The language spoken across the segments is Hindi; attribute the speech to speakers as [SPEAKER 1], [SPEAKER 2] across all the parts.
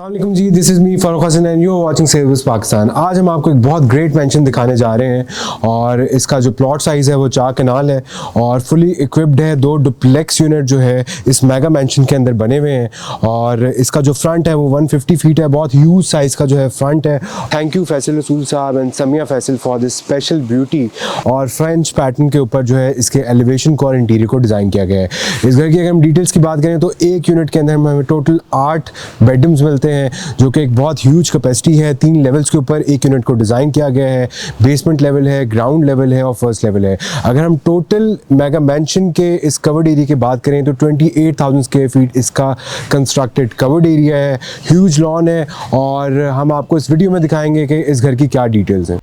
[SPEAKER 1] अस्सलाम जी, this is me Farooq Hasan and you are watching sales Pakistan. आज हम आपको एक बहुत ग्रेट मेंशन दिखाने जा रहे हैं और इसका जो प्लॉट साइज़ है वो 4 कनाल है और फुली इक्विप्ड है। 2 डुप्लेक्स यूनिट जो है इस मेगा मेंशन के अंदर बने हुए हैं और इसका जो फ्रंट है वो 150 फीट है। बहुत ह्यूज साइज़ का जो है फ्रंट है। थैंक यू फैसल रसूल साहब and Samiya Faisal for this special beauty. और फ्रेंच पैटर्न के ऊपर जो है इसके एलिवेशन को और इंटीरियर को डिज़ाइन किया गया है। इस घर की अगर हम डिटेल्स की बात करें तो एक यूनिट के अंदर हमें टोटल 8 बेडरूम्स मिलते हैं, जो कि एक बहुत ह्यूज कैपेसिटी है। 3 लेवल्स के ऊपर एक यूनिट को डिज़ाइन किया गया है। बेसमेंट लेवल है, ग्राउंड लेवल है और फर्स्ट लेवल है। अगर हम टोटल मेगा मेंशन के इस कवर्ड एरिया की बात करें तो 28,000 स्क्वायर फीट इसका कंस्ट्रक्टेड कवर्ड एरिया है। ह्यूज लॉन है और हम आपको इस वीडियो में दिखाएंगे कि इस घर की क्या डिटेल्स हैं।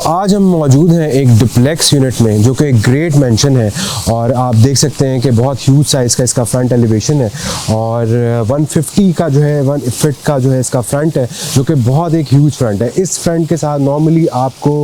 [SPEAKER 1] आज हम मौजूद हैं एक डुप्लेक्स यूनिट में जो कि एक ग्रेट मेंशन है और आप देख सकते हैं कि बहुत ह्यूज साइज़ का इसका फ्रंट एलिवेशन है और 150 का जो है 1 फीट का जो है इसका फ्रंट है जो कि बहुत एक ह्यूज फ्रंट है। इस फ्रंट के साथ नॉर्मली आपको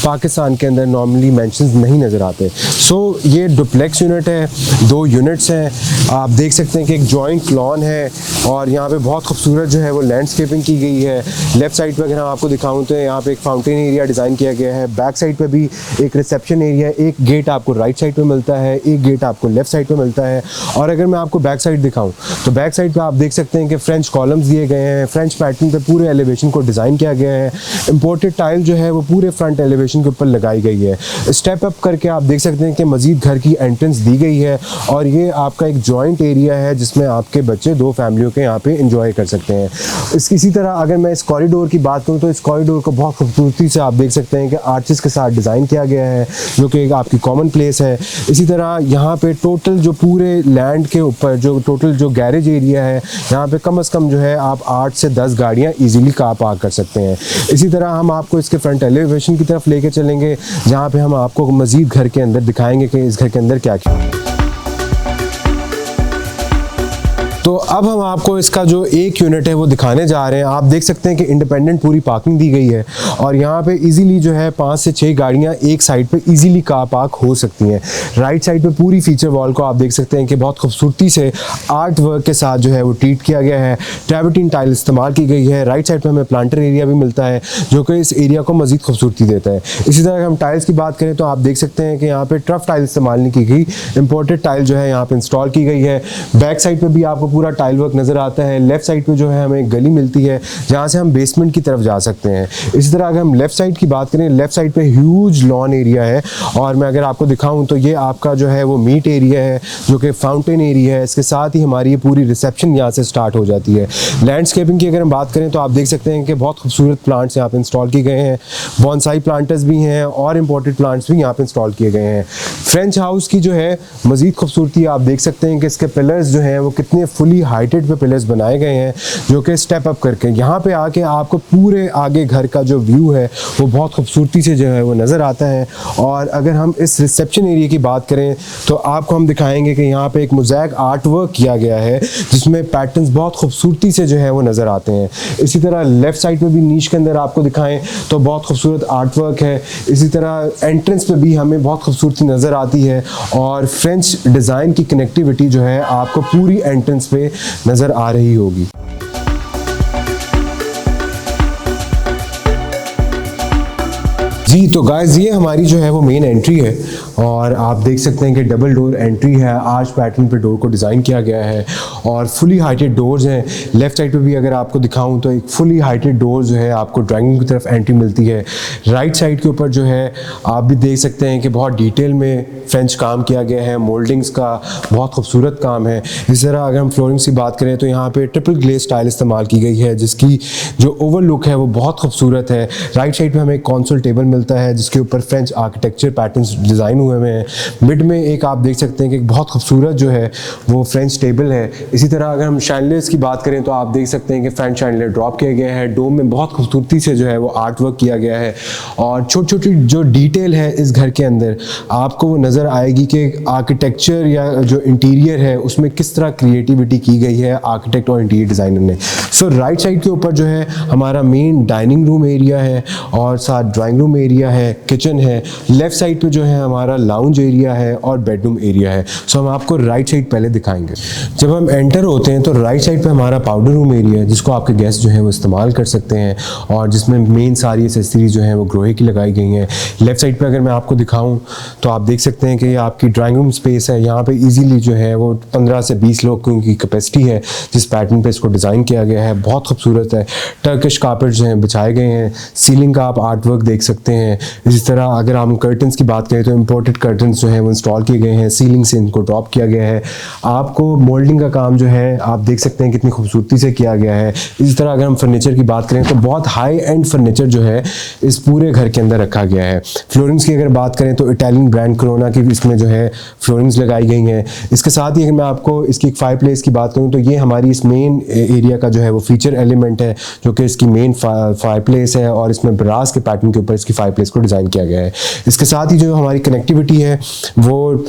[SPEAKER 1] पाकिस्तान के अंदर नॉर्मली मेंशंस नहीं नज़र आते। सो ये डुप्लेक्स यूनिट है, 2 यूनिट्स हैं। आप देख सकते हैं कि एक जॉइंट लॉन है और यहाँ पे बहुत खूबसूरत जो है वो लैंडस्केपिंग की गई है। लेफ़्ट साइड पर अगर हम आपको दिखाऊँ तो यहाँ पे एक फाउंटेन एरिया डिज़ाइन किया गया है। बैक साइड पे भी एक रिसेप्शन एरिया, एक गेट आपको राइट साइड पे मिलता है, एक गेट आपको लेफ्ट साइड पे मिलता है। और अगर मैं आपको बैक साइड दिखाऊं तो बैक साइड पे आप देख सकते हैं कि फ्रेंच कॉलम्स दिए गए हैं। फ्रेंच पैटर्न पे पूरे एलिवेशन को डिज़ाइन किया गया है। इंपोर्टेड टाइल जो है वो पूरे फ्रंट एलिवेशन के ऊपर लगाई गई है। स्टेप अप करके आप देख सकते हैं कि मज़ीद घर की एंट्रेंस दी गई है और ये आपका एक जॉइंट एरिया है जिसमें आपके बच्चे 2 फैमिलियों के यहाँ पे इंजॉय कर सकते हैं। इसी तरह अगर मैं इस कॉरिडोर की बात करूँ तो इस कॉरिडोर को बहुत खूबसूरती से आप देख सकते हैं कि आर्चेस के साथ डिज़ाइन किया गया है जो कि एक आपकी कॉमन प्लेस है। इसी तरह यहाँ पे टोटल जो पूरे लैंड के ऊपर जो टोटल जो गैरेज एरिया है यहाँ पे कम से कम जो है आप 8 से 10 गाड़ियाँ इजीली कार पार्क कर सकते हैं। इसी तरह हम आपको इसके फ्रंट एलिवेशन की तरफ लेके चलेंगे जहाँ पे हम आपको मज़ीद घर के अंदर दिखाएंगे कि इस घर के अंदर क्या क्या। तो अब हम आपको इसका जो एक यूनिट है वो दिखाने जा रहे हैं। आप देख सकते हैं कि इंडिपेंडेंट पूरी पार्किंग दी गई है और यहाँ पे इजीली जो है 5 से 6 गाड़ियाँ एक साइड पे इजीली कार पार्क हो सकती हैं। राइट साइड पे पूरी फीचर वॉल को आप देख सकते हैं कि बहुत खूबसूरती से आर्ट वर्क के साथ जो है वो ट्रीट किया गया है। ट्रैवर्टीन टाइल इस्तेमाल की गई है। राइट साइड पर हमें प्लांटर एरिया भी मिलता है जो कि इस एरिया को मज़ीद खूबसूरती देता है। इसी तरह हम टाइल्स की बात करें तो आप देख सकते हैं कि यहाँ पे ट्रफ टाइल इस्तेमाल नहीं की गई, इंपोर्टेड टाइल जो है यहाँ पे इंस्टॉल की गई है। बैक साइड पे भी आपको पूरा टाइल वर्क नज़र आता है। लेफ्ट साइड पे जो है हमें एक गली मिलती है जहाँ से हम बेसमेंट की तरफ जा सकते हैं। इसी तरह अगर हम लेफ्ट साइड की बात करें, लेफ्ट साइड पे ह्यूज लॉन एरिया है और मैं अगर आपको दिखाऊं तो ये आपका जो है वो मीट एरिया है जो कि फाउंटेन एरिया है। इसके साथ ही हमारी ये पूरी रिसेप्शन यहाँ से स्टार्ट हो जाती है। लैंडस्केपिंग की अगर हम बात करें तो आप देख सकते हैं कि बहुत खूबसूरत प्लांट्स यहाँ पे इंस्टॉल किए गए हैं। बॉन्साई प्लांटर्स भी हैं और इंपोर्टेड प्लांट्स भी यहाँ पे इंस्टॉल किए गए हैं। फ्रेंच हाउस की जो है मज़ीद खूबसूरती आप देख सकते हैं कि इसके पिलर्स जो हैं वो कितने फुली हाइटेड पे पिलर्स बनाए गए हैं जो कि स्टेप अप करके यहाँ पे आके आपको पूरे आगे घर का जो व्यू है वो बहुत खूबसूरती से जो है वो नज़र आता है। और अगर हम इस रिसेप्शन एरिया की बात करें तो आपको हम दिखाएंगे कि यहाँ पे एक मोज़ैक आर्ट वर्क किया गया है जिसमें पैटर्न्स बहुत खूबसूरती से जो है वो नज़र आते हैं। इसी तरह लेफ़्ट साइड पे भी नीच के अंदर आपको दिखाएं तो बहुत खूबसूरत आर्ट वर्क है। इसी तरह एंट्रेंस पे भी हमें बहुत खूबसूरती नज़र आती है और फ्रेंच डिज़ाइन की कनेक्टिविटी जो है आपको पूरी एंट्रेंस पे नज़र आ रही होगी। जी तो गाइस ये हमारी जो है वो मेन एंट्री है और आप देख सकते हैं कि डबल डोर एंट्री है। आर्च पैटर्न पे डोर को डिज़ाइन किया गया है और फुली हाइटेड डोर्स हैं। लेफ़्ट साइड पे भी अगर आपको दिखाऊं तो एक फुली हाइटेड डोर जो है आपको ड्राइंग रूम की तरफ एंट्री मिलती है। राइट साइड के ऊपर जो है आप भी देख सकते हैं कि बहुत डिटेल में फ्रेंच काम किया गया है। मोल्डिंग्स का बहुत खूबसूरत काम है। इस तरह अगर हम फ्लोरिंग्स की बात करें तो यहाँ पे ट्रिपल ग्लेज टाइल इस्तेमाल की गई है जिसकी जो ओवर लुक है वो बहुत खूबसूरत है। राइट साइड पे हमें एक कंसोल टेबल मिलता है जिसके ऊपर फ्रेंच आर्किटेक्चर पैटर्न्स डिज़ाइन हुए हुए हैं। मिड में एक आप देख सकते हैं कि एक बहुत खूबसूरत जो है वो फ्रेंच टेबल है। इसी तरह अगर हम शैंडलियर्स की बात करें तो आप देख सकते हैं कि फ्रेंच शैंडलियर ड्रॉप किया गया है। डोम में बहुत खूबसूरती से जो है वो आर्ट वर्क किया गया है और छोटी छोटी जो डिटेल है इस घर के अंदर आपको वो नज़र आएगी कि आर्किटेक्चर या जो इंटीरियर है उसमें किस तरह क्रिएटिविटी की गई है आर्किटेक्ट और इंटीरियर डिज़ाइनर ने। सो राइट साइड के ऊपर जो है हमारा मेन डाइनिंग रूम एरिया है और साथ ड्राइंग रूम एरिया है, किचन है। लेफ्ट साइड पे जो है हमारा लाउंज एरिया है और बेडरूम एरिया है। सो हम आपको राइट साइड पहले दिखाएंगे। जब हम एंटर होते हैं तो राइट साइड पे हमारा पाउडर रूम एरिया है जिसको आपके गेस्ट जो है वो इस्तेमाल कर सकते हैं और जिसमें मेन सारी एसेसरीज जो हैं वो ग्रोहे की लगाई गई हैं। लेफ्ट साइड पे अगर मैं आपको दिखाऊं तो आप देख सकते हैं कि ये आपकी ड्राइंग रूम स्पेस है। यहाँ पे इजीली जो है वो 15 से 20 लोगों की कैपेसिटी है जिस पैटर्न पे इसको डिज़ाइन किया गया है। बहुत खूबसूरत है। टर्किश कार्पेट जो हैं बिछाए गए हैं। सीलिंग का आप आर्ट वर्क देख सकते हैं। इसी तरह अगर हम कर्टन्स की बात करें तो इम्पोर्टेड कर्टन्स जो हैं वो इंस्टॉल किए गए हैं। सीलिंग से इनको ड्रॉप किया गया है। आपको मोल्डिंग का काम जो है आप देख सकते हैं कितनी खूबसूरती से किया गया है। इसी तरह अगर हम फर्नीचर की बात करें तो बहुत हाई एंड फर्नीचर जो है इस पूरे घर के अंदर रखा गया है। फ्लोरिंग्स की अगर बात करें तो इटालियन ब्रांड कोरोना की इसमें जो है फ्लोरिंग्स लगाई गई हैं। इसके साथ ही अगर मैं आपको इसकी फायर प्लेस की बात करूँ तो ये हमारी इस मेन एरिया का जो है वो फीचर एलिमेंट है जो कि इसकी मेन फायर प्लेस है और इसमें ब्रास के पैटर्न के ऊपर इसकी फायर फायरप्लेस को डिज़ाइन किया गया है। इसके साथ ही जो हमारी कनेक्टिविटी है वो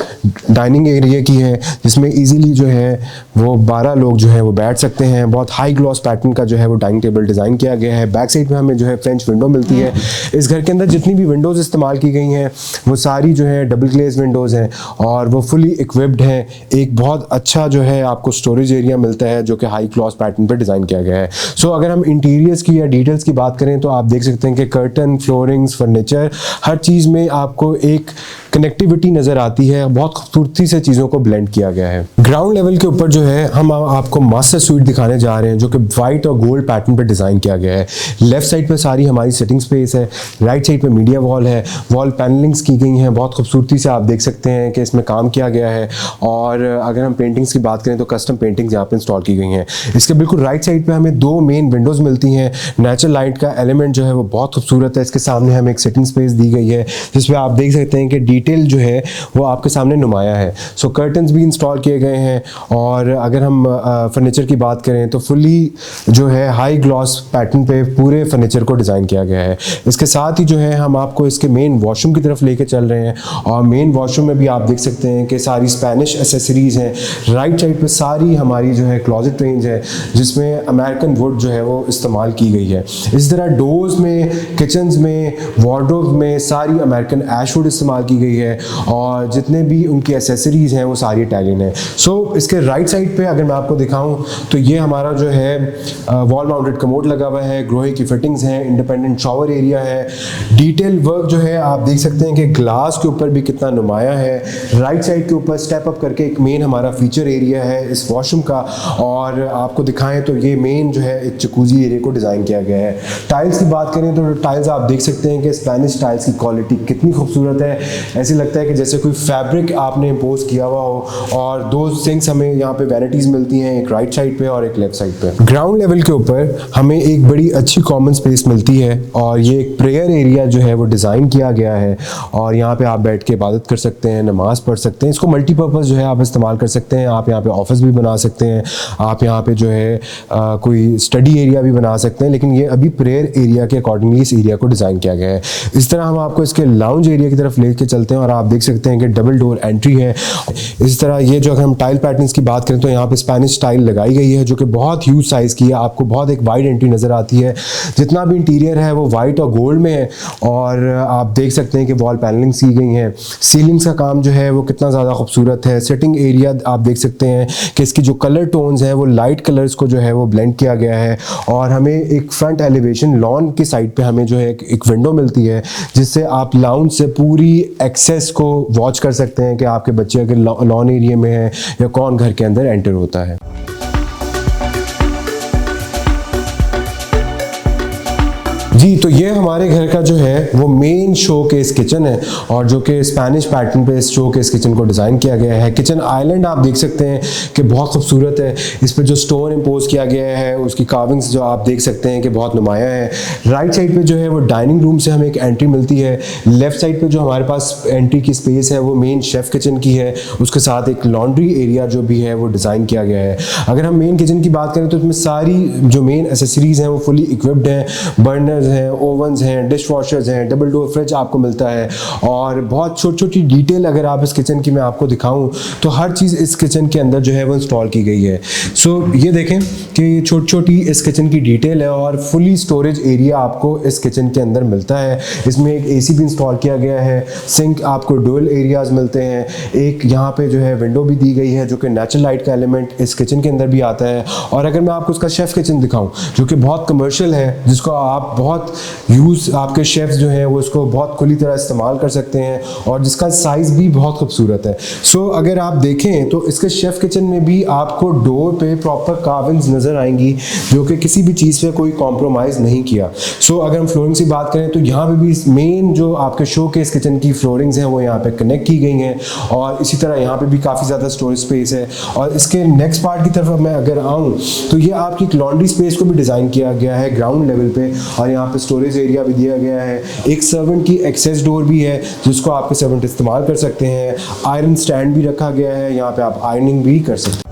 [SPEAKER 1] डाइनिंग एरिया की है, जिसमें इजीली जो है वो 12 लोग जो है वो बैठ सकते हैं। बहुत हाई ग्लॉस पैटर्न का जो है वो डाइनिंग टेबल डिज़ाइन किया गया है। बैक साइड में हमें जो है फ्रेंच विंडो मिलती है। इस घर के अंदर जितनी भी विंडोज़ इस्तेमाल की गई हैं वो सारी जो है डबल ग्लेज विंडोज़ हैं और वो फुली इक्विप्ड हैं। एक बहुत अच्छा जो है आपको स्टोरेज एरिया मिलता है जो कि हाई ग्लॉस पैटर्न पर डिज़ाइन किया गया है। सो अगर हम इंटीरियर्स की या डिटेल्स की बात करें तो आप देख सकते हैं कि कर्टन, फ्लोरिंग्स, फर्नीचर, हर चीज़ में आपको एक कनेक्टिविटी नज़र आती है। बहुत खूबसूरती से चीज़ों को ब्लेंड किया गया है। ग्राउंड लेवल के ऊपर जो है हम आपको मास्टर स्वीट दिखाने जा रहे हैं जो कि वाइट और गोल्ड पैटर्न पर डिज़ाइन किया गया है। लेफ्ट साइड पे सारी हमारी सिटिंग स्पेस है, राइट साइड पे मीडिया वॉल है, वॉल पैनलिंग्स की गई हैं। बहुत खूबसूरती से आप देख सकते हैं कि इसमें काम किया गया है। और अगर हम पेंटिंग्स की बात करें तो कस्टम पेंटिंग्स यहाँ पे इंस्टॉल की गई हैं। इसके बिल्कुल राइट साइड पे हमें 2 मेन विंडोज़ मिलती हैं। नेचुरल लाइट का एलिमेंट जो है वो बहुत खूबसूरत है। इसके सामने हमें एक सिटिंग स्पेस दी गई है जिसमें आप देख सकते हैं कि डिटेल जो है वो आपके सामने नुमाया है। सो कर्टन्स भी इंस्टॉल किए गए हैं। और अगर हम फर्नीचर की बात करें तो फुली जो है हाई ग्लॉस पैटर्न पे पूरे फर्नीचर को डिज़ाइन किया गया है। इसके साथ ही जो है हम आपको इसके मेन वॉशरूम की तरफ लेके चल रहे हैं और मेन वॉशरूम में भी आप देख सकते हैं कि सारी स्पेनिश एसेसरीज हैं। राइट साइड पे सारी हमारी जो है क्लॉजेट रेंज है जिसमें अमेरिकन वुड जो है वो इस्तेमाल की गई है। इस तरह डोर्स में, किचन्स में, वार्डरोब में सारी अमेरिकन ऐश वुड इस्तेमाल की गई है और जितने भी उनकी एसेसरीज हैं वो सारी इटालियन है। सो इसके राइट साइड पे अगर मैं आपको दिखाऊं तो ये हमारा जो है वॉल माउंटेड कमोड लगा हुआ है, ग्रोहे की फिटिंग्स हैं, इंडिपेंडेंट शॉवर एरिया है। डिटेल वर्क जो है आप देख सकते हैं कि ग्लास के ऊपर भी कितना नुमाया है। राइट साइड के ऊपर स्टेप अप करके एक मेन हमारा फीचर एरिया है इस वॉशरूम का। और आपको दिखाएं तो ये मेन जो है एक जकूजी एरिया को डिज़ाइन किया गया है। टाइल्स की बात करें तो टाइल्स आप देख सकते हैं कि स्पेनिश टाइल्स की क्वालिटी कितनी खूबसूरत है। ऐसे लगता है कि जैसे कोई फैब्रिक आपने इम्पोज किया हुआ हो। और 2 सिंक्स हमें यहाँ पे वैनिटीज मिलती हैं, एक राइट साइड पे और एक लेफ्ट साइड पे। ग्राउंड लेवल के ऊपर हमें एक बड़ी अच्छी कॉमन स्पेस मिलती है और ये एक प्रेयर एरिया जो है वो डिज़ाइन किया गया है और यहाँ पे आप बैठ के इबादत कर सकते हैं, नमाज पढ़ सकते हैं। इसको मल्टीपर्पज़ जो है आप इस्तेमाल कर सकते हैं। आप यहाँ पे ऑफिस भी बना सकते हैं, आप यहाँ पे जो है कोई स्टडी एरिया भी बना सकते हैं, लेकिन ये अभी प्रेयर एरिया के अकॉर्डिंगली इस एरिया को डिज़ाइन किया गया है। इस तरह हम आपको इसके लाउंज एरिया की तरफ लेके चलते हैं और आप देख सकते हैं कि डबल डोर एंट्री है। इस तरह ये जो अगर हम टाइल पैटर्न्स की बात करें तो यहाँ पे स्पेनिश टाइल लगाई गई है जो कि बहुत ह्यूज साइज़ की है। आपको बहुत एक वाइड एंट्री नज़र आती है। जितना भी इंटीरियर है वो वाइट और गोल्ड में है और आप देख सकते हैं कि वॉल पैनलिंग्स की गई हैं। सीलिंग्स का काम जो है वो कितना ज़्यादा खूबसूरत है। सिटिंग एरिया आप देख सकते हैं कि इसकी जो कलर टोन्स हैं वो लाइट कलर्स को जो है वो ब्लेंड किया गया है। और हमें एक फ्रंट एलिवेशन लॉन की साइड पे हमें जो है एक विंडो मिलती है जिससे आप लाउंज से पूरी एक्सेस को वॉच कर सकते हैं कि आपके बच्चे अगर लॉन एरिया में है या कौन घर के अंदर एंटर होता है। जी, तो ये हमारे घर का जो है वो मेन शो केस किचन है और जो कि स्पेनिश पैटर्न पे इस शो केस किचन को डिज़ाइन किया गया है। किचन आइलैंड आप देख सकते हैं कि बहुत खूबसूरत है। इस पर जो स्टोन इम्पोज किया गया है उसकी कार्विंग्स जो आप देख सकते हैं कि बहुत नुमाया है। राइट साइड पे जो है वो डाइनिंग रूम से हमें एक एंट्री मिलती है। लेफ्ट साइड पे जो हमारे पास एंट्री की स्पेस है वो मेन शेफ़ किचन की है। उसके साथ एक लॉन्ड्री एरिया जो भी है वो डिज़ाइन किया गया है। अगर हम मेन किचन की बात करें तो इसमें सारी जो मेन एसेसरीज़ हैं वो फुली इक्विप्ड हैं। बर्नर्स हैं, ओवन्स हैं, डिश वॉशर्स हैं, डबल डोर फ्रिज आपको मिलता है और बहुत छोटी छोटी डिटेल अगर आप इस किचन की मैं आपको दिखाऊं तो हर चीज़ इस किचन के अंदर जो है वो इंस्टॉल की गई है। सो ये देखें कि छोटी छोटी इस किचन की डिटेल है और फुली स्टोरेज एरिया आपको इस किचन के अंदर मिलता है। इसमें एक एसी भी इंस्टॉल किया गया है। सिंक आपको डुअल एरियाज मिलते हैं। एक यहाँ पे जो है विंडो भी दी गई है जो कि नेचुरल लाइट का एलिमेंट इस किचन के अंदर भी आता है। और अगर मैं आपको उसका शेफ़ किचन दिखाऊं जो कि बहुत कमर्शियल है, जिसको आप बहुत यूज़ आपके शेफ्स जो हैं वो इसको बहुत खुली तरह इस्तेमाल कर सकते हैं और जिसका साइज़ भी बहुत खूबसूरत है। सो अगर आप देखें तो इसके शेफ़ किचन में भी आपको डोर पे प्रॉपर कार्विंग्स नज़र आएंगी जो कि किसी भी चीज़ पे कोई कॉम्प्रोमाइज़ नहीं किया। सो अगर हम फ्लोरिंग की बात करें तो यहाँ पे भी मेन जो आपके शो केस किचन की फ्लोरिंग्स हैं वो यहाँ पे कनेक्ट की गई हैं और इसी तरह यहाँ पे भी काफ़ी ज़्यादा स्टोरेज स्पेस है। और इसके नेक्स्ट पार्ट की तरफ मैं अगर आऊँ तो ये आपकी लॉन्ड्री स्पेस को भी डिज़ाइन किया गया है ग्राउंड लेवल पे और यहाँ पे स्टोरेज एरिया भी दिया गया है। एक सर्वेंट की एक्सेस डोर भी है जिसको आपके सर्वेंट इस्तेमाल कर सकते हैं। आयरन स्टैंड भी रखा गया है, यहाँ पे आप आयरनिंग भी कर सकते हैं।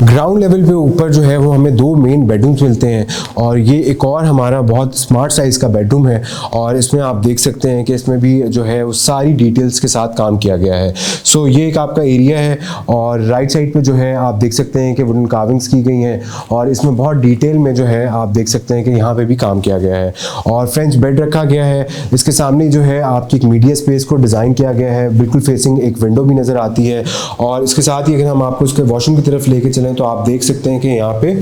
[SPEAKER 1] ग्राउंड लेवल पे ऊपर जो है वो हमें 2 मेन बेडरूम्स मिलते हैं और ये एक और हमारा बहुत स्मार्ट साइज़ का बेडरूम है और इसमें आप देख सकते हैं कि इसमें भी जो है वो सारी डिटेल्स के साथ काम किया गया है। सो ये एक आपका एरिया है और राइट साइड पे जो है आप देख सकते हैं कि वुडन कार्विंग्स की गई हैं और इसमें बहुत डिटेल में जो है आप देख सकते हैं कि यहाँ पे भी काम किया गया है और फ्रेंच बेड रखा गया है। इसके सामने जो है आपकी एक मीडिया स्पेस को डिज़ाइन किया गया है, बिल्कुल फेसिंग एक विंडो भी नज़र आती है और इसके साथ ही अगर हम आपको उसके वॉशरूम की तरफ लेके चलें तो आप देख सकते हैं कि यहाँ पे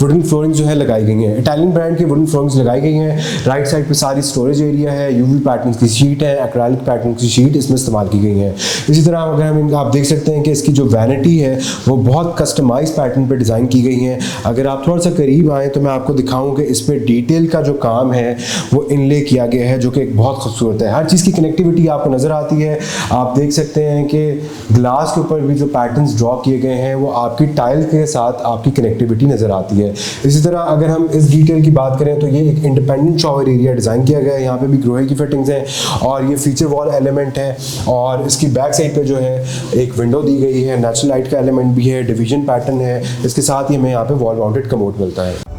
[SPEAKER 1] वुडन फ्लोरिंग जो है लगाई गई है, इटालियन ब्रांड की वुडन फ्लोरिंग्स लगाई गई हैं। राइट साइड पे सारी स्टोरेज एरिया है, यूवी पैटर्न की शीट है, एक्रेलिक पैटर्न की शीट इसमें इस्तेमाल की गई है। इसी तरह अगर हम आप देख सकते हैं कि इसकी जो वैनिटी है वो बहुत कस्टमाइज पैटर्न पे डिज़ाइन की गई है। अगर आप थोड़ा सा करीब आएँ तो मैं आपको दिखाऊँ कि इस पर डिटेल का जो काम है वो इनले किया गया है जो कि बहुत खूबसूरत है। हर चीज़ की कनेक्टिविटी आपको नज़र आती है। आप देख सकते हैं कि ग्लास के ऊपर भी जो पैटर्न्स ड्रॉ किए गए हैं वो आपकी टाइल के साथ आपकी कनेक्टिविटी नज़र आती है। इसी तरह अगर हम इस डिटेल की बात करें तो ये एक इंडिपेंडेंट शॉवर एरिया डिज़ाइन किया गया है। यहाँ पे भी ग्रोहे की फिटिंग्स हैं और ये फीचर वॉल एलिमेंट है और इसकी बैक साइड पे जो है एक विंडो दी गई है, नेचुरल लाइट का एलिमेंट भी है, डिवीजन पैटर्न है। इसके साथ ही हमें यहाँ पे वॉल माउंटेड कमोड मिलता है।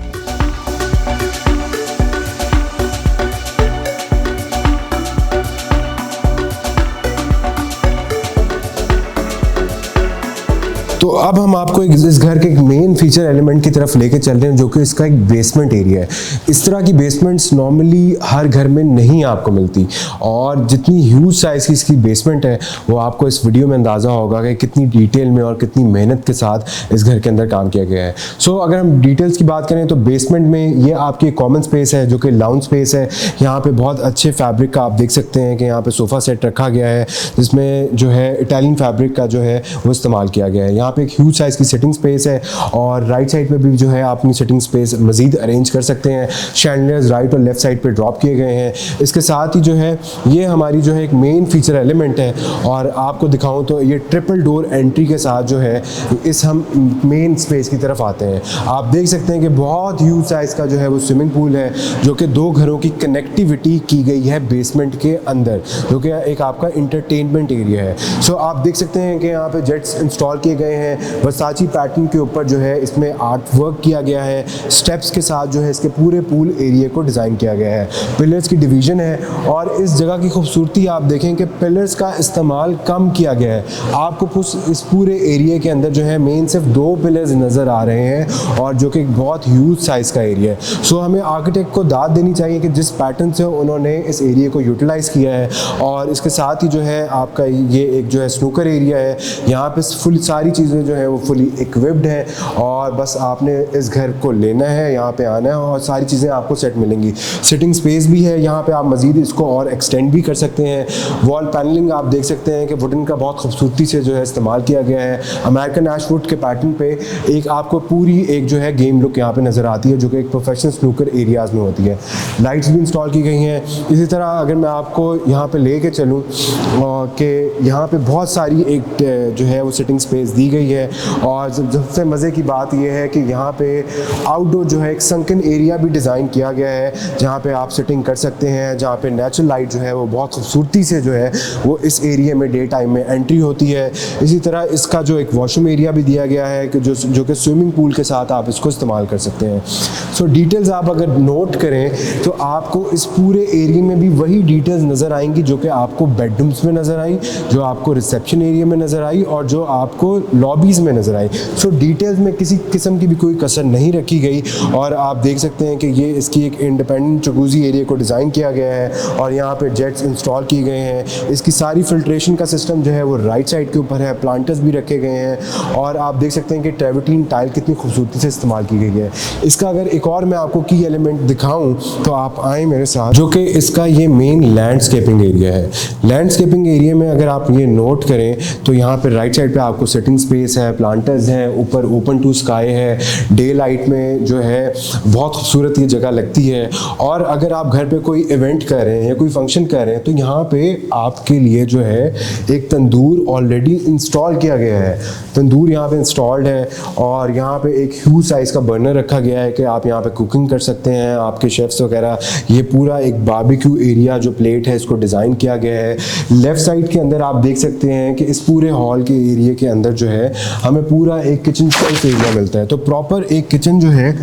[SPEAKER 1] तो अब हम आपको इस घर के एक मेन फीचर एलिमेंट की तरफ लेके चल रहे हैं जो कि इसका एक बेसमेंट एरिया है। इस तरह की बेसमेंट्स नॉर्मली हर घर में नहीं आपको मिलती और जितनी ह्यूज साइज़ की इसकी बेसमेंट है वो आपको इस वीडियो में अंदाज़ा होगा कि कितनी डिटेल में और कितनी मेहनत के साथ इस घर के अंदर काम किया गया है। सो अगर हम डिटेल्स की बात करें तो बेसमेंट में ये आपकी कॉमन स्पेस है जो कि लाउंज स्पेस है। यहाँ पे बहुत अच्छे फैब्रिक का आप देख सकते हैं कि यहाँ पे सोफ़ा सेट रखा गया है जिसमें जो है इटालियन फैब्रिक का जो है वो इस्तेमाल किया गया है। यहाँ पे एक ह्यूज साइज़ की सिटिंग स्पेस है और राइट साइड पे भी जो है आप अपनी सिटिंग स्पेस मज़ीद अरेंज कर सकते हैं। शैंडलियर्स राइट और लेफ्ट साइड पे ड्रॉप किए गए हैं। इसके साथ ही जो है ये हमारी जो है एक मेन फीचर एलिमेंट है और आपको दिखाऊं तो ये ट्रिपल डोर एंट्री के साथ जो है इस हम मेन स्पेस की तरफ आते हैं। आप देख सकते हैं कि बहुत ह्यूज साइज़ का जो है वो स्विमिंग पूल है जो कि 2 घरों की कनेक्टिविटी की गई है बेसमेंट के अंदर, जो कि एक आपका इंटरटेनमेंट एरिया है। सो आप देख सकते हैं कि यहाँ पे जेट्स इंस्टॉल किए गए हैं। वर्साची पैटर्न के ऊपर जो है इसमें आर्ट वर्क किया गया है। स्टेप्स के साथ जो है इसके पूरे पूल एरिया को डिज़ाइन किया गया है। पिलर्स की डिवीजन है और इस जगह की खूबसूरती आप देखें कि पिलर्स का इस्तेमाल कम किया गया है। आपको इस पूरे एरिया के अंदर जो है मेन सिर्फ 2 पिलर्स नज़र आ रहे हैं और जो कि बहुत ह्यूज साइज़ का एरिया है। सो हमें आर्किटेक्ट को दाद देनी चाहिए कि जिस पैटर्न से उन्होंने इस एरिया को यूटिलाइज़ किया है। और इसके साथ ही जो है आपका ये एक जो है स्नूकर एरिया है। यहाँ पे फुल सारी चीज़ें जो है वो फुली इक्विप्ड है और बस आपने इस घर को लेना है, यहाँ पे आना है और सारी चीज़ें आपको सेट मिलेंगी। सिटिंग स्पेस भी है यहाँ पे, आप मज़ीद इसको और एक्सटेंड भी कर सकते हैं। वॉल पैनलिंग आप देख सकते हैं कि वुडन का बहुत खूबसूरती से जो है इस्तेमाल किया गया है। अमेरिकन ऐश वुड के पैटर्न पे एक आपको पूरी एक जो है गेम लुक यहाँ पे नज़र आती है जो कि एक प्रोफेशनल स्नूकर एरियाज़ में होती है। लाइट्स भी इंस्टॉल की गई हैं। इसी तरह अगर मैं आपको यहाँ पे लेके चलूँ कि यहाँ पे बहुत सारी एक जो है वो सिटिंग स्पेस दी गई है और सबसे मज़े की बात यह है कि यहाँ पे आउटडोर जो है एक संकन एरिया भी डिज़ाइन किया गया है जहाँ पे आप सिटिंग कर सकते हैं, जहाँ पे नेचुरल लाइट जो है वो बहुत खूबसूरती से जो है वो इस एरिया में डे टाइम में एंट्री होती है। इसी तरह इसका जो एक वॉशरूम एरिया भी दिया गया है कि जो कि स्विमिंग पूल के साथ आप इसको इस्तेमाल कर सकते हैं। सो डिटेल्स आप अगर नोट करें तो आपको इस पूरे एरिया में भी वही डिटेल्स नज़र आएंगी जो कि आपको बेडरूम्स में नज़र आई, जो आपको रिसेप्शन एरिया में नज़र आई और जो आपको लॉबीज़ में नज़र आई। सो डिटेल्स में किसी किस्म की भी कोई कसर नहीं रखी गई और आप देख सकते हैं कि ये इसकी एक इंडिपेंडेंट जकूज़ी एरिया को डिज़ाइन किया गया है और यहाँ पे जेट्स इंस्टॉल किए गए हैं। इसकी सारी फिल्ट्रेशन का सिस्टम जो है वो राइट साइड के ऊपर है। प्लांटर्स भी रखे गए हैं और आप देख सकते हैं कि ट्रेवर्टीन टाइल कितनी खूबसूरती से इस्तेमाल की गई है। इसका अगर एक और मैं आपको की एलिमेंट दिखाऊँ तो आप आएँ मेरे साथ, जो कि इसका ये मेन लैंडस्केपिंग एरिया है। लैंडस्केपिंग एरिया में अगर आप ये नोट करें तो यहाँ पर राइट साइड पर आपको सिटिंग स्पेस है, प्लांटर्स हैं, ऊपर ओपन टू स्काई है। डे लाइट में जो है बहुत खूबसूरत ये जगह लगती है और अगर आप घर पे कोई इवेंट कर रहे हैं या कोई फंक्शन कर रहे हैं तो यहाँ पे आपके लिए जो है एक तंदूर ऑलरेडी इंस्टॉल किया गया है। तंदूर यहाँ पे इंस्टॉल्ड है और यहाँ पे एक ह्यूज साइज़ का बर्नर रखा गया है कि आप यहाँ पे कुकिंग कर सकते हैं, आपके शेफ्स वगैरह। ये पूरा एक बारबेक्यू एरिया जो प्लेट है इसको डिज़ाइन किया गया है। लेफ़्ट साइड के अंदर आप देख सकते हैं कि इस पूरे हॉल के एरिया के अंदर जो है है हमें पूरा एक किचन स्पेस एरिया मिलता है। तो प्रॉपर एक किचन जो है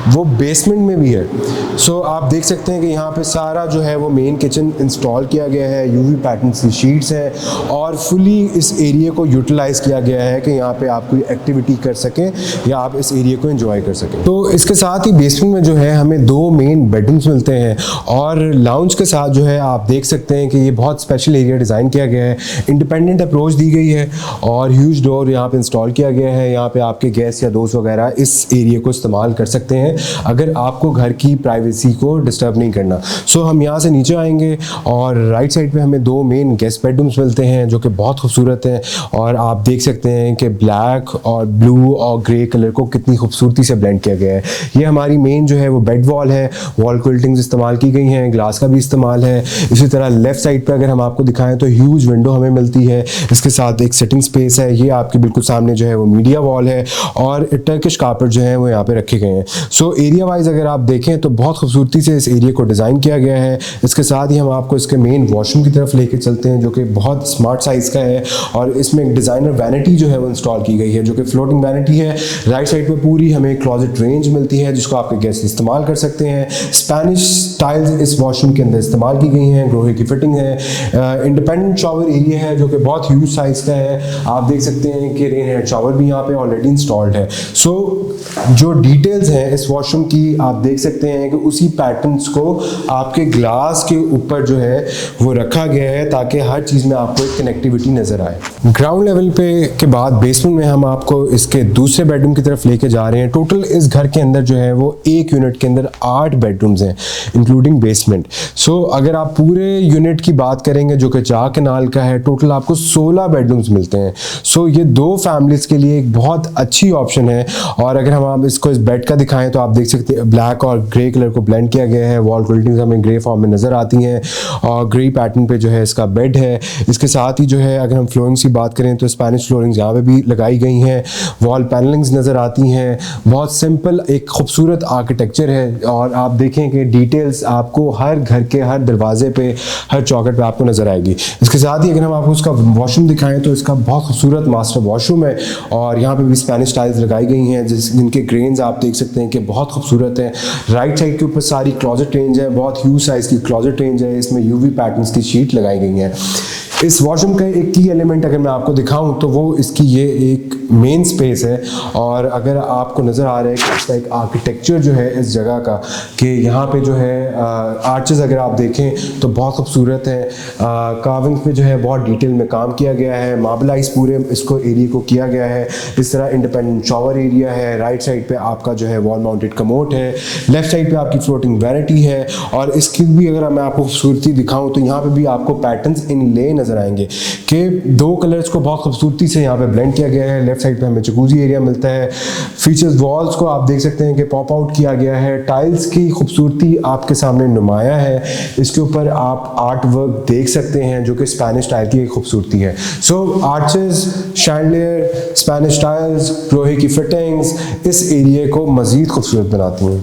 [SPEAKER 1] वो बेसमेंट में भी है। सो आप देख सकते हैं कि यहाँ पे सारा जो है वो मेन किचन इंस्टॉल किया गया है, यूवी पैटर्न की शीट्स हैं और फुली इस एरिया को यूटिलाइज किया गया है कि यहाँ पे आप कोई एक्टिविटी कर सकें या आप इस एरिया को एंजॉय कर सकें। तो इसके साथ ही बेसमेंट में जो है हमें 2 मेन बेडरूम्स मिलते हैं और लाउंज के साथ जो है आप देख सकते हैं कि ये बहुत स्पेशल एरिया डिज़ाइन किया गया है, इंडिपेंडेंट अप्रोच दी गई है और ह्यूज डोर यहाँ पे इंस्टॉल किया गया है। यहाँ पे आपके गेस्ट या दोस्त वगैरह इस एरिया को इस्तेमाल कर सकते हैं अगर आपको घर की प्राइवेसी को डिस्टर्ब नहीं करना। सो हम यहाँ से नीचे आएंगे और राइट साइड पे हमें 2 मेन गेस्ट बेडरूम्स मिलते हैं जो कि बहुत खूबसूरत हैं और आप देख सकते हैं कि ब्लैक और ब्लू और ग्रे कलर को कितनी खूबसूरती से ब्लेंड किया गया है। ये हमारी मेन जो है वो बेड वॉल है, वॉल क्विल्टिंग्स इस्तेमाल की गई हैं, ग्लास का भी इस्तेमाल है। इसी तरह लेफ्ट साइड पर अगर हम आपको दिखाएं तो ह्यूज विंडो हमें मिलती है, इसके साथ एक सिटिंग स्पेस है। ये आपके बिल्कुल सामने जो है वो मीडिया वॉल है और टर्किश कार्पेट जो है वो यहाँ पे रखे गए हैं। सो एरिया वाइज अगर आप देखें तो बहुत खूबसूरती से इस एरिया को डिज़ाइन किया गया है। इसके साथ ही हम आपको इसके मेन वॉशरूम की तरफ लेके चलते हैं जो कि बहुत स्मार्ट साइज़ का है और इसमें एक डिज़ाइनर वैनिटी जो है वो इंस्टॉल की गई है जो कि फ्लोटिंग वैनिटी है। राइट साइड पे पूरी हमें क्लॉजेट रेंज मिलती है जिसको आपके गेस्ट इस्तेमाल कर सकते हैं। स्पेनिश टाइल्स इस वॉशरूम के अंदर इस्तेमाल की गई हैं, ग्रोहे की फिटिंग है। इंडिपेंडेंट शॉवर एरिया है जो कि बहुत ह्यूज साइज़ का है। आप देख सकते हैं कि रेन हेड शॉवर भी यहाँ पे ऑलरेडी इंस्टॉल्ड है। सो जो डिटेल्स हैं इस वॉशरूम की आप देख सकते हैं कि उसी पैटर्न्स को आपके ग्लास के ऊपर जो है वो रखा गया है ताकि हर चीज़ में आपको एक कनेक्टिविटी नज़र आए। ग्राउंड लेवल पे के बाद बेसमेंट में हम आपको इसके दूसरे बेडरूम की तरफ लेके जा रहे हैं। टोटल इस घर के अंदर जो है वो एक यूनिट के अंदर 8 बेडरूम्स हैं इंक्लूडिंग बेसमेंट। सो अगर आप पूरे यूनिट की बात करेंगे जो कि 4 कनाल का है, टोटल आपको 16 बेडरूम्स मिलते हैं। सो ये 2 फैमिलीज़ के लिए एक बहुत अच्छी ऑप्शन है। और अगर हम आप इसको इस बेड का दिखाएं तो आप देख सकते हैं ब्लैक और ग्रे कलर को ब्लेंड किया गया है। वॉल क्विल्टिंग्स हमें ग्रे फॉर्म में नज़र आती हैं और ग्रे पैटर्न पे जो है इसका बेड है। इसके साथ ही जो है अगर हम फ्लोरिंग्स की बात करें तो स्पेनिश फ्लोरिंग्स यहाँ पे भी लगाई गई हैं। वॉल पैनलिंग्स नज़र आती हैं। बहुत सिंपल एक खूबसूरत आर्किटेक्चर है और आप देखें कि डिटेल्स आपको हर घर के हर दरवाजे पे, हर चौखट पे आपको नज़र आएगी। इसके साथ ही अगर हम आपको उसका वॉशरूम दिखाएं तो इसका बहुत खूबसूरत मास्टर वॉशरूम है और यहाँ पे भी स्पेनिश टाइल्स लगाई गई हैं जिनके ग्रेन्स आप देख सकते हैं कि बहुत खूबसूरत हैं। राइट साइड के ऊपर सारी क्लॉजेट रेंज है, बहुत ह्यूज साइज़ की क्लॉजेट रेंज है। इसमें यूवी पैटर्न्स की शीट लगाई गई हैं। इस वॉशरूम का एक की एलिमेंट अगर मैं आपको दिखाऊं तो वो इसकी ये एक मेन स्पेस है और अगर आपको नज़र आ रहा है कि इसका एक आर्किटेक्चर जो है इस जगह का कि यहाँ पे जो है आर्चेस अगर आप देखें तो बहुत खूबसूरत है। कार्विंग पे जो है बहुत डिटेल में काम किया गया है, मार्बलाइज पूरे इसको एरिया को किया गया है। इस तरह इंडिपेंडेंट शॉवर एरिया है। राइट साइड पे आपका जो है वॉल माउंटेड कमोड है। लेफ्ट साइड पे आपकी फ्लोटिंग वैनिटी है और इसकी भी अगर मैं आपको खूबसूरती दिखाऊं तो यहाँ पे भी आपको पैटर्न्स इन ले नज़र आएंगे कि 2 कलर्स को बहुत खूबसूरती से यहाँ पे ब्लेंड किया गया है। लेफ्ट साइड पे हमें जकूजी एरिया मिलता है। फीचर्स वॉल्स को आप देख सकते हैं कि पॉप आउट किया गया है। टाइल्स की खूबसूरती आपके सामने नुमाया है। इसके ऊपर आप आर्ट वर्क देख सकते हैं जो कि स्पेनिश टाइल की एक खूबसूरती है। सो आर्चेस, शैंडलियर, स्पेनिश टाइल्स, लोहे की फिटिंग्स इस एरिया को मज़ीद खूबसूरत बनाती हैं।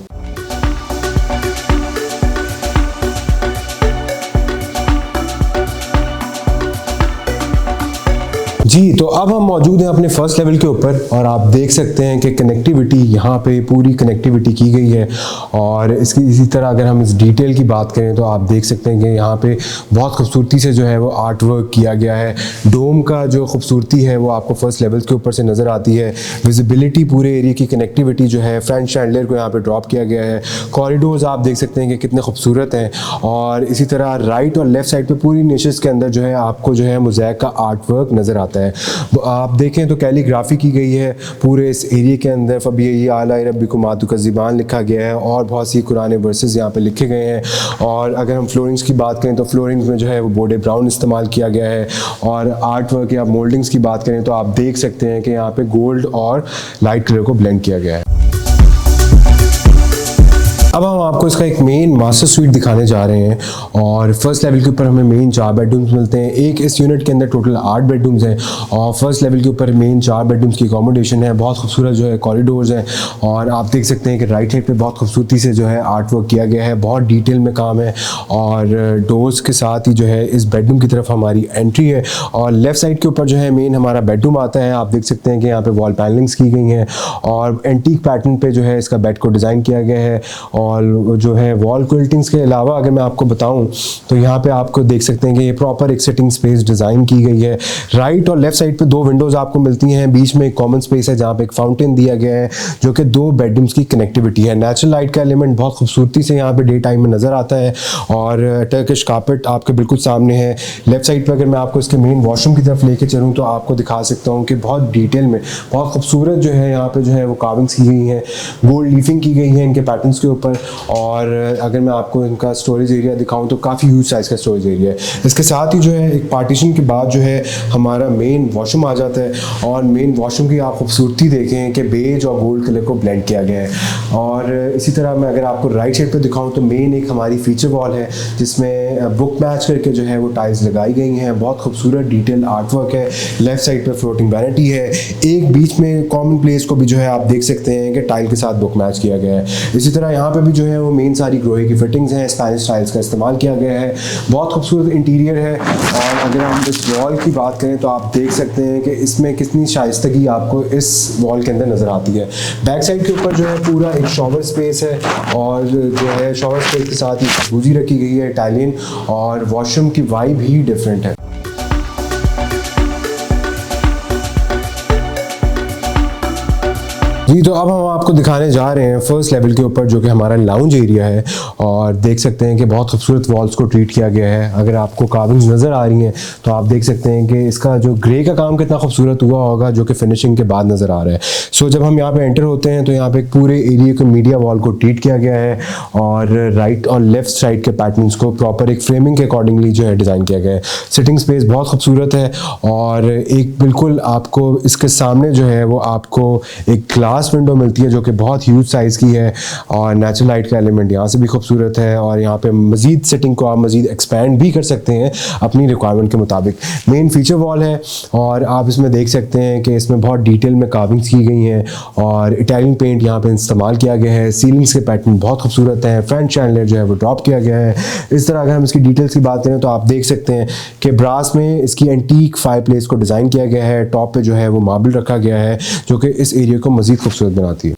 [SPEAKER 1] जी, तो अब हम मौजूद हैं अपने फर्स्ट लेवल के ऊपर और आप देख सकते हैं कि कनेक्टिविटी यहाँ पे पूरी कनेक्टिविटी की गई है और इसकी इसी तरह अगर हम इस डिटेल की बात करें तो आप देख सकते हैं कि यहाँ पे बहुत खूबसूरती से जो है वो आर्ट वर्क किया गया है। डोम का जो खूबसूरती है वो आपको फर्स्ट लेवल के ऊपर से नज़र आती है। विजिबिलिटी पूरे एरिया की कनेक्टिविटी जो है, फ्रंट शैंडलियर को यहाँ पर ड्रॉप किया गया है। कॉरिडोर्स आप देख सकते हैं कि कितने खूबसूरत हैं और इसी तरह राइट और लेफ्ट साइड पर पूरी निशेस के अंदर जो है आपको जो है मोज़ैक का आर्ट वर्क नज़र आता है। आप देखें तो कैलीग्राफी की गई है पूरे इस एरिया के अंदर। फबी आला रब्बिकुम आतुका ज़िबान लिखा गया है और बहुत सी कुरान वर्सेस यहाँ पे लिखे गए हैं। और अगर हम फ्लोरिंग्स की बात करें तो फ्लोरिंग्स में जो है वो बोर्डे ब्राउन इस्तेमाल किया गया है। और आर्ट वर्क या मोल्डिंग्स की बात करें तो आप देख सकते हैं कि यहाँ पे गोल्ड और लाइट कलर को ब्लेंड किया गया है। अब हम आपको इसका एक मेन मास्टर स्वीट दिखाने जा रहे हैं और फर्स्ट लेवल के ऊपर हमें मेन 4 बेडरूम्स मिलते हैं। एक इस यूनिट के अंदर टोटल 8 बेडरूम्स हैं और फर्स्ट लेवल के ऊपर मेन 4 बेडरूम्स की अकोमोडेशन है। बहुत खूबसूरत जो है कॉरिडोर्स हैं और आप देख सकते हैं कि राइट साइड पे बहुत खूबसूरती से जो है आर्ट वर्क किया गया है, बहुत डिटेल में काम है और डोर्स के साथ ही जो है इस बेडरूम की तरफ हमारी एंट्री है और लेफ्ट साइड के ऊपर जो है मेन हमारा बेडरूम आता है। आप देख सकते हैं कि यहाँ पे वॉल पैनलिंग्स की गई हैं और एंटीक पैटर्न पे जो है इसका बेड को डिज़ाइन किया गया है और जो है वॉल क्विल्टिंग्स के अलावा अगर मैं आपको बताऊं तो यहाँ पे आपको देख सकते हैं कि ये प्रॉपर एक सिटिंग स्पेस डिज़ाइन की गई है। राइट और लेफ्ट साइड पे 2 विंडोज़ आपको मिलती हैं, बीच में एक कॉमन स्पेस है जहाँ पे एक फाउंटेन दिया गया है जो कि 2 बेडरूम्स की कनेक्टिविटी है। नेचुरल लाइट का एलिमेंट बहुत खूबसूरती से यहाँ पे डे टाइम में नज़र आता है और टर्किश कार्पेट आपके बिल्कुल सामने है। लेफ्ट साइड पर अगर मैं आपको इसके मेन वॉशरूम की तरफ लेके चलूँ तो आपको दिखा सकता हूँ कि बहुत डिटेल में बहुत खूबसूरत जो है यहाँ पे जो है वो कार्विंग्स की गई हैं, गोल्ड लीफिंग की गई है इनके पैटर्न्स के ऊपर। और अगर मैं आपको इनका स्टोरेज एरिया दिखाऊं तो काफ़ी ह्यूज साइज़ का स्टोरेज एरिया है। इसके साथ ही जो है एक पार्टीशन के बाद जो है हमारा मेन वॉशरूम आ जाता है और मेन वॉशरूम की आप खूबसूरती देखें कि बेज और गोल्ड कलर को ब्लेंड किया गया है। और इसी तरह मैं अगर आपको राइट साइड पर दिखाऊँ तो मेन एक हमारी फीचर वॉल है जिसमें बुक मैच करके जो है वो टाइल्स लगाई गई हैं, बहुत खूबसूरत डिटेल आर्ट वर्क है। लेफ्ट साइड पर फ्लोटिंग वैनिटी है, एक बीच में कॉमन प्लेस को भी जो है आप देख सकते हैं कि टाइल के साथ बुक मैच किया गया है। इसी तरह यहाँ पे भी जो है वो मेन सारी ग्रोहे की फिटिंग्स हैं, स्पेनिश टाइल्स का इस्तेमाल किया गया है, बहुत खूबसूरत इंटीरियर है। और अगर हम इस वॉल की बात करें तो आप देख सकते हैं कि इसमें कितनी शाइस्तगी आपको इस वॉल के अंदर नज़र आती है। बैक साइड के ऊपर जो है पूरा एक शॉवर स्पेस है और जो है शॉवर स्पेस के साथ ही जकूज़ी रखी गई है इटालियन और वॉशरूम की वाइब ही डिफरेंट है। जी तो अब हम आपको दिखाने जा रहे हैं फर्स्ट लेवल के ऊपर जो कि हमारा लाउंज एरिया है और देख सकते हैं कि बहुत खूबसूरत वॉल्स को ट्रीट किया गया है। अगर आपको कार्विंग्स नज़र आ रही हैं तो आप देख सकते हैं कि इसका जो ग्रे का काम कितना खूबसूरत हुआ होगा जो कि फिनिशिंग के बाद नज़र आ रहा है। सो जब हम यहाँ पे एंटर होते हैं तो यहाँ पे पूरे एरिया को मीडिया वॉल को ट्रीट किया गया है और राइट और लेफ्ट साइड के पैटर्न्स को प्रॉपर एक फ्रेमिंग के अकॉर्डिंगली जो है डिज़ाइन किया गया है। सिटिंग स्पेस बहुत खूबसूरत है और एक बिल्कुल आपको इसके सामने जो है वो आपको एक ग्लास विंडो मिलती है जो कि बहुत ह्यूज साइज़ की है और नेचुरल लाइट का एलिमेंट यहाँ से भी खूबसूरत है और यहाँ पे मज़ीद सेटिंग को आप मज़ीद एक्सपेंड भी कर सकते हैं अपनी रिक्वायरमेंट के मुताबिक। मेन फीचर वॉल है और आप इसमें देख सकते हैं कि इसमें बहुत डिटेल में कार्विंग्स की गई हैं और इटालियन पेंट यहाँ पे इस्तेमाल किया गया है। सीलिंग्स के पैटर्न बहुत खूबसूरत हैं, फ्रंट चैनलर जो है वो ड्रॉप किया गया है। इस तरह अगर हम इसकी डिटेल्स की बात करें तो आप देख सकते हैं कि ब्रास में इसकी एंटीक फायर प्लेस को डिज़ाइन किया गया है, टॉप पे जो है वो मार्बल रखा गया है जो कि इस एरिया को मज़ीद खूबसूरत बनाती है।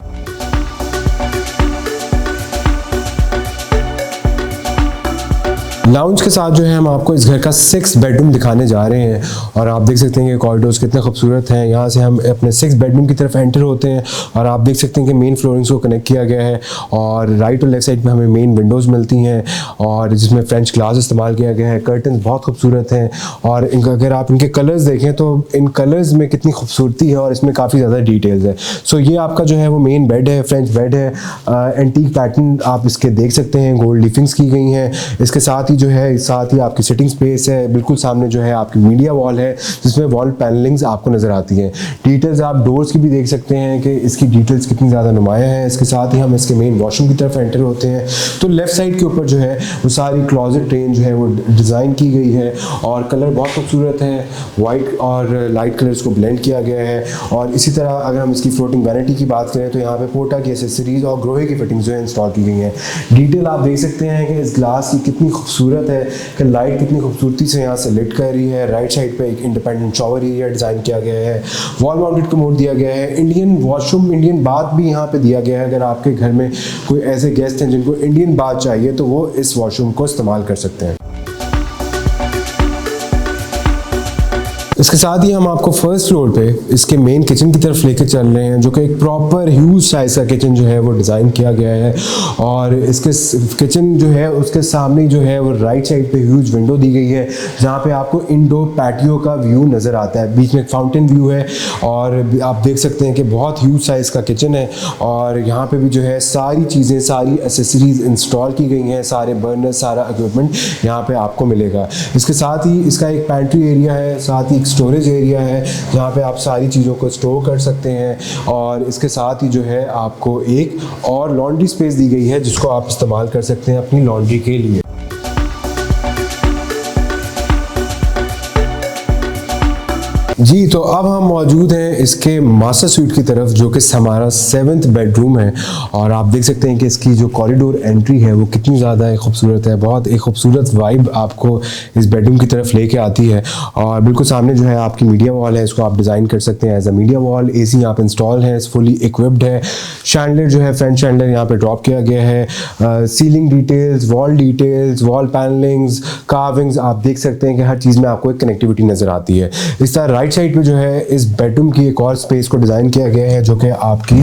[SPEAKER 1] लाउंज के साथ जो है हम आपको इस घर का 6 बेडरूम दिखाने जा रहे हैं और आप देख सकते हैं कि कॉरिडोर्स कितने खूबसूरत हैं। यहाँ से हम अपने 6 बेडरूम की तरफ एंटर होते हैं और आप देख सकते हैं कि मेन फ्लोरिंग्स को कनेक्ट किया गया है और राइट और लेफ्ट साइड में हमें मेन विंडोज़ मिलती हैं और जिसमें फ्रेंच ग्लास इस्तेमाल किया गया है। कर्टन्स बहुत खूबसूरत हैं और अगर आप इनके कलर्स देखें तो इन कलर्स में कितनी खूबसूरती है और इसमें काफ़ी ज़्यादा डिटेल्स है। सो ये आपका जो है वो मेन बेड है, फ्रेंच बेड है, एंटीक पैटर्न आप इसके देख सकते हैं, गोल्ड लीफिंग्स की गई हैं। इसके साथ ही जो है साथ ही आपकी सिटिंग स्पेस है, बिल्कुल सामने जो है आपकी मीडिया वॉल है जिसमें वॉल पैनलिंग्स आपको नज़र आती हैं। डिटेल्स आप डोर्स की भी देख सकते हैं कि इसकी डिटेल्स कितनी ज़्यादा नुमाया है। इसके साथ ही हम इसके मेन वॉशरूम की तरफ एंटर होते हैं तो लेफ्ट साइड के ऊपर जो है वो सारी क्लॉजेट रेंज जो है वो डिज़ाइन की गई है और कलर बहुत खूबसूरत है, वाइट और लाइट कलर्स को ब्लेंड किया गया है। और इसी तरह अगर हम इसकी फ्लोटिंग वैनिटी की बात करें तो यहाँ पे पोर्टा की एसेसरीज और ग्रोहे की फिटिंग्स जो है इंस्टॉल की गई हैं। डिटेल आप देख सकते हैं कि इस ग्लास की कितनी खूबसूरत है कि लाइट कितनी खूबसूरती से यहाँ से लिट कर रही है। राइट साइड पे एक इंडिपेंडेंट शॉवर एरिया डिज़ाइन किया गया है, वॉल माउंटेड कमोड दिया गया है, इंडियन वॉशरूम, इंडियन बाथ भी यहाँ पे दिया गया है। अगर आपके घर में कोई ऐसे गेस्ट हैं जिनको इंडियन बाथ चाहिए तो वो इस वॉशरूम को इस्तेमाल कर सकते हैं। इसके साथ ही हम आपको फर्स्ट फ्लोर पे इसके मेन किचन की तरफ लेकर चल रहे हैं जो कि एक प्रॉपर ह्यूज साइज का किचन जो है वो डिज़ाइन किया गया है और इसके किचन जो है उसके सामने जो है वो राइट साइड पे ह्यूज विंडो दी गई है जहाँ पे आपको इंडोर पैटियो का व्यू नज़र आता है। बीच में एक फाउंटेन व्यू है और आप देख सकते हैं कि बहुत ह्यूज साइज का किचन है और यहाँ पे भी जो है सारी चीज़ें, सारी एसेसरीज इंस्टॉल की गई हैं, सारे बर्नर, सारा इक्विपमेंट यहाँ पे आपको मिलेगा। इसके साथ ही इसका एक पैंट्री एरिया है, साथ ही एक स्टोरेज एरिया है जहाँ पे आप सारी चीज़ों को स्टोर कर सकते हैं, और इसके साथ ही जो है आपको एक और लॉन्ड्री स्पेस दी गई है जिसको आप इस्तेमाल कर सकते हैं अपनी लॉन्ड्री के लिए। जी, तो अब हम मौजूद हैं इसके मास्टर स्वीट की तरफ, जो कि हमारा 7th बेडरूम है। और आप देख सकते हैं कि इसकी जो कॉरिडोर एंट्री है वो कितनी ज़्यादा खूबसूरत है। बहुत एक खूबसूरत वाइब आपको इस बेडरूम की तरफ लेके आती है। और बिल्कुल सामने जो है आपकी मीडिया वॉल है, इसको आप डिज़ाइन कर सकते हैं as a media wall. AC यहाँ पे इंस्टॉल है, फुली इक्विप्ड है। शैंडलर जो है फ्रंट शैंडलर यहाँ पे ड्रॉप किया गया है। सीलिंग डिटेल्स, वॉल पैनलिंग्स, कार्विंग्स, आप देख सकते हैं कि हर चीज़ में आपको एक कनेक्टिविटी नज़र आती है। इस तरह राइट साइड पे जो है इस बेडरूम की एक और स्पेस को डिज़ाइन किया गया है जो कि आपकी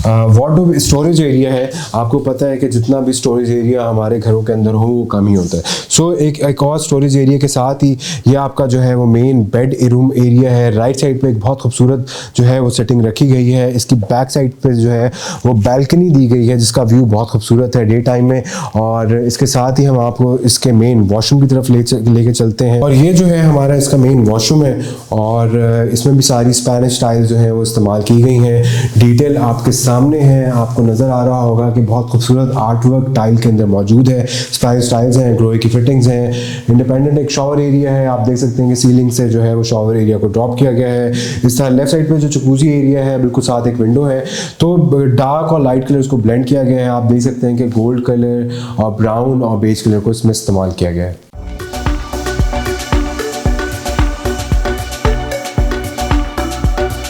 [SPEAKER 1] वार्डरोब स्टोरेज एरिया है। आपको पता है कि जितना भी स्टोरेज एरिया हमारे घरों के अंदर हो वो कम ही होता है। सो एक और स्टोरेज एरिया के साथ ही ये आपका जो है वो मेन बेड रूम एरिया है। राइट साइड पे एक बहुत खूबसूरत जो है वो सेटिंग रखी गई है। इसकी बैक साइड पे जो है वो बैल्कनी दी गई है जिसका व्यू बहुत खूबसूरत है डे टाइम में। और इसके साथ ही हम आपको इसके मेन वॉशरूम की तरफ लेके चलते हैं। और ये जो है हमारा इसका मेन वॉशरूम है, और इसमें भी सारी स्पेनिश टाइल्स जो है वो इस्तेमाल की गई हैं। डिटेल आपके सामने है, आपको नज़र आ रहा होगा कि बहुत खूबसूरत आर्ट वर्क टाइल के अंदर मौजूद है। स्पेनिश टाइल्स हैं, ग्रोए की फिटिंग्स हैं। इंडिपेंडेंट एक शॉवर एरिया है, आप देख सकते हैं कि सीलिंग से जो है वो शॉवर एरिया को ड्रॉप किया गया है। इस तरह लेफ्ट साइड पे जो जकूज़ी एरिया है बिल्कुल साथ एक विंडो है। तो डार्क और लाइट कलर्स को ब्लेंड किया गया है। आप देख सकते हैं कि गोल्ड कलर और ब्राउन और बेज कलर को इसमें इस्तेमाल किया गया है।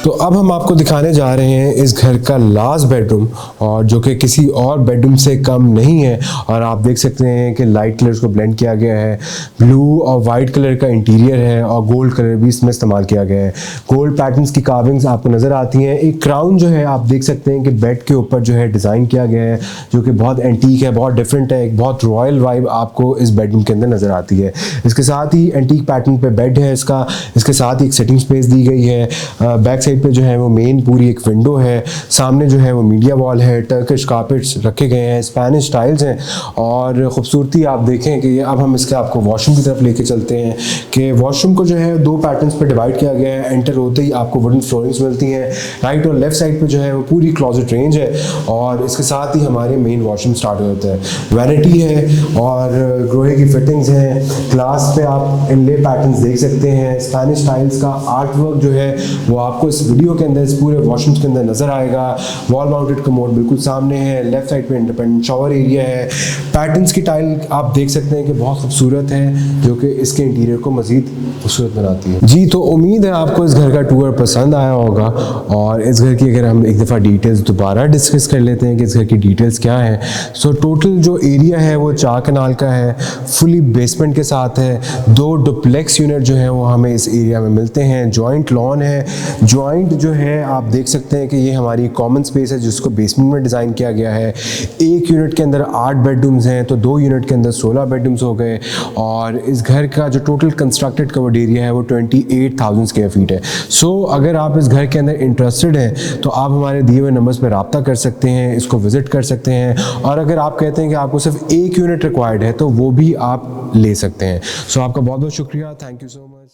[SPEAKER 1] तो अब हम आपको दिखाने जा रहे हैं इस घर का लास्ट बेडरूम, और जो कि किसी और बेडरूम से कम नहीं है। और आप देख सकते हैं कि लाइट कलर्स को ब्लेंड किया गया है। ब्लू और वाइट कलर का इंटीरियर है और गोल्ड कलर भी इसमें इस्तेमाल किया गया है। गोल्ड पैटर्न्स की कार्विंग्स आपको नज़र आती हैं। एक क्राउन जो है आप देख सकते हैं कि बेड के ऊपर जो है डिज़ाइन किया गया है, जो कि बहुत एंटीक है, बहुत डिफरेंट है। एक बहुत रॉयल वाइब आपको इस बेडरूम के अंदर नज़र आती है। इसके साथ ही एंटीक पैटर्न पे बेड है इसका। इसके साथ ही एक सिटिंग स्पेस दी गई है। बैक साइड पे जो है वो मेन पूरी एक विंडो है। सामने जो है वो मीडिया वॉल है। टर्किश कार्पेट्स रखे गए हैं, स्पेनिश टाइल्स हैं। और खूबसूरती आप देखें कि अब हम इसके आपको वॉशरूम की तरफ लेके चलते हैं कि वॉशरूम को जो है 2 पैटर्न्स पे डिवाइड किया गया है। एंटर होते ही आपको वुडन फ्लोरिंग्स मिलती हैं। राइट और लेफ्ट साइड पे जो है वो पूरी क्लोजेट रेंज है, और इसके साथ ही हमारे मेन वॉशरूम स्टार्ट होता है। वैनिटी है और ग्रोए की फिटिंग्स हैं। ग्लास पे आप इनले पैटर्न्स देख सकते हैं। स्पेनिश टाइल्स का आर्ट वर्क जो है वो आपको इस वीडियो के अंदर, इस पूरे वॉशरूम के अंदर नजर आएगा। वॉल माउंटेड कमोड बिल्कुल सामने है। लेफ्ट साइड पे इंडिपेंडेंट शॉवर एरिया है। पैटर्न्स की टाइल आप देख सकते हैं कि बहुत खूबसूरत है, जो कि इसके इंटीरियर को मजीद खूबसूरत बनाती है। जी, तो उम्मीद है आपको इस घर का टूर पसंद आया होगा। और इस घर की अगर हम एक दफ़ा डिटेल्स दोबारा डिस्कस कर लेते हैं कि इस घर की डिटेल्स क्या है। सो टोटल जो एरिया है वो 4 कनाल का है, फुली बेसमेंट के साथ है। 2 डुप्लेक्स यूनिट जो है वो हमें इस एरिया में मिलते हैं। जॉइंट लॉन है। जॉइंट जो है आप देख सकते हैं कि ये हमारी कॉमन स्पेस है जिसको बेसमेंट में डिज़ाइन किया गया है। एक यूनिट के अंदर 8 बेडरूम्स हैं, तो 2 यूनिट के अंदर 16 बेडरूम्स हो गए। और इस घर का जो टोटल कंस्ट्रक्टेड कवर्ड एरिया है वो 28,000 स्क्वायर फीट है। सो अगर आप इस घर के अंदर इंटरेस्टेड हैं तो आप हमारे दिए हुए नंबर्स पर रब्ता कर सकते हैं, इसको विजिट कर सकते हैं। और अगर आप कहते हैं कि आपको सिर्फ 1 यूनिट रिक्वायर्ड है तो वो भी आप ले सकते हैं। सो आपका बहुत बहुत शुक्रिया। Thank you so much.